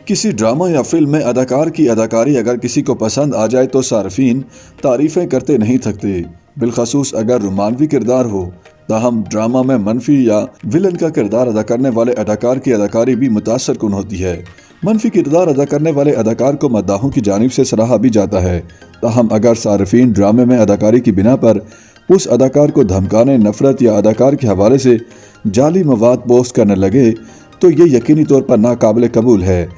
किसी ड्रामा या फिल्म में अदाकार की अदाकारी अगर किसी को पसंद आ जाए तो सार्फिन तारीफ़ें करते नहीं थकते, बिलखसूस अगर रोमानवी किरदार हो। ताहम ड्रामा में मनफी या विलन का किरदार अदा करने वाले अदाकार की अदाकारी भी मुतासर कुन होती है। मनफी किरदार अदा करने वाले अदाकार को मद्दाहों की जानिब से सराहा भी जाता है। ताहम अगर सार्फिन ड्रामे में अदाकारी की बिना पर उस अदाकार को धमकाने, नफरत या अदाकार के हवाले से जाली मवाद पोस्ट करने लगे तो ये यकीनी तौर पर नाकाबिल कबूल है।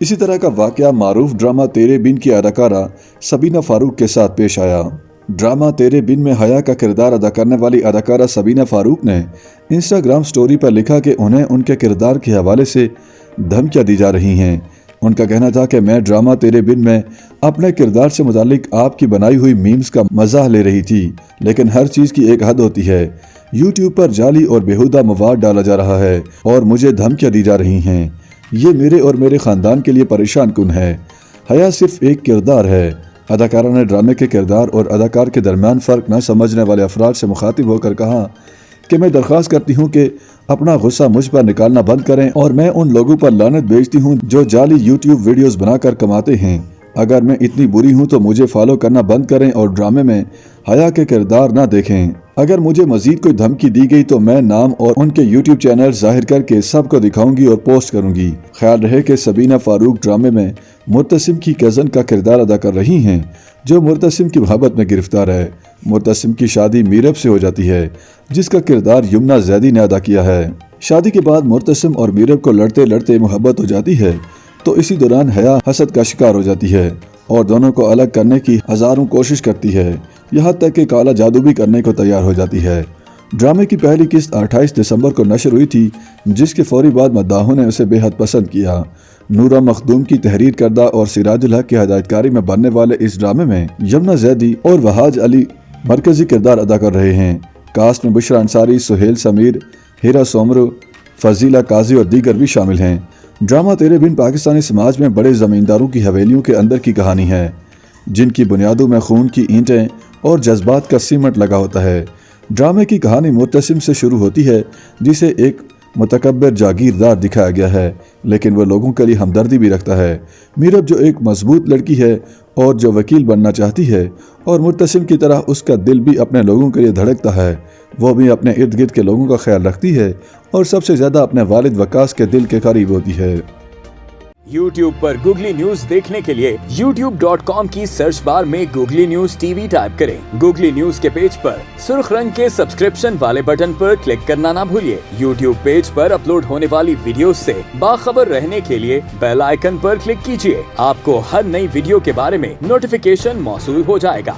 इसी तरह का वाक़या मारूफ ड्रामा तेरे बिन की अदाकारा सबीना फारूक के साथ पेश आया। ड्रामा तेरे बिन में हया का किरदार अदा करने वाली अदाकारा सबीना फारूक ने इंस्टाग्राम स्टोरी पर लिखा कि उन्हें उनके किरदार के हवाले से धमकियां दी जा रही हैं। उनका कहना था कि मैं ड्रामा तेरे बिन में अपने किरदार से मुतालिक आपकी बनाई हुई मीम्स का मज़ाक ले रही थी, लेकिन हर चीज़ की एक हद होती है। यूट्यूब पर जाली और बेहुदा मवाद डाला जा रहा है और मुझे धमकियां दी जा रही हैं। ये मेरे और मेरे ख़ानदान के लिए परेशान कुन है। हया सिर्फ एक किरदार है। अदाकारा ने ड्रामे के किरदार और अदाकार के दरमियान फ़र्क न समझने वाले अफराद से मुखातिब होकर कहा कि मैं दरख्वास्त करती हूँ कि अपना गुस्सा मुझ पर निकालना बंद करें और मैं उन लोगों पर लानत भेजती हूँ जो जाली यूट्यूब वीडियोस बनाकर कमाते हैं। अगर मैं इतनी बुरी हूँ तो मुझे फॉलो करना बंद करें और ड्रामे में हया के किरदार ना देखें। अगर मुझे मजीद कोई धमकी दी गई तो मैं नाम और उनके यूट्यूब चैनल जाहिर करके सबको दिखाऊंगी और पोस्ट करूंगी। ख्याल रहे कि सबीना फारूक ड्रामे में मुर्तसिम की कज़न का किरदार अदा कर रही हैं, जो मुर्तसिम की मोहब्बत में गिरफ्तार है। मुर्तसिम की शादी मीरब से हो जाती है, जिसका किरदार यमुना जैदी ने अदा किया है। शादी के बाद मुर्तसिम और मीरब को लड़ते लड़ते मोहब्बत हो जाती है, तो इसी दौरान हया हसद का शिकार हो जाती है और दोनों को अलग करने की हजारों कोशिश करती है, यहाँ तक कि काला जादू भी करने को तैयार हो जाती है। ड्रामे की पहली किस्त 28 दिसंबर को नशर हुई थी, जिसके फौरी बाद मद्दाहों ने उसे बेहद पसंद किया। नूरा मखदूम की तहरीर करदा और सिराजुल हक की हदायतकारी में बनने वाले इस ड्रामे में यमुना जैदी और वहाज अली मरकजी किरदार अदा कर रहे हैं। कास्ट में बुशरा अंसारी, सुहेल समीर, हिरा सोमरू, फजीला काजी और दीगर भी शामिल हैं। ड्रामा तेरे बिन पाकिस्तानी समाज में बड़े ज़मींदारों की हवेलियों के अंदर की कहानी है, जिनकी बुनियादों में खून की ईंटें और जज्बात का सीमेंट लगा होता है। ड्रामे की कहानी मुर्तसिम से शुरू होती है, जिसे एक मुतकब्बिर जागीरदार दिखाया गया है, लेकिन वह लोगों के लिए हमदर्दी भी रखता है। मीरब जो एक मजबूत लड़की है और जो वकील बनना चाहती है, और मुर्तसिम की तरह उसका दिल भी अपने लोगों के लिए धड़कता है। वो भी अपने इर्द गिर्द के लोगों का ख्याल रखती है और सबसे ज़्यादा अपने वालिद वकास के दिल के करीब होती है। YouTube पर गूगली न्यूज देखने के लिए youtube.com की सर्च बार में गूगली न्यूज टीवी टाइप करें। गूगली न्यूज के पेज पर सुर्ख रंग के सब्सक्रिप्शन वाले बटन पर क्लिक करना ना भूलिए। YouTube पेज पर अपलोड होने वाली वीडियोस से बाखबर रहने के लिए बेल आइकन पर क्लिक कीजिए। आपको हर नई वीडियो के बारे में नोटिफिकेशन मौसूल हो जाएगा।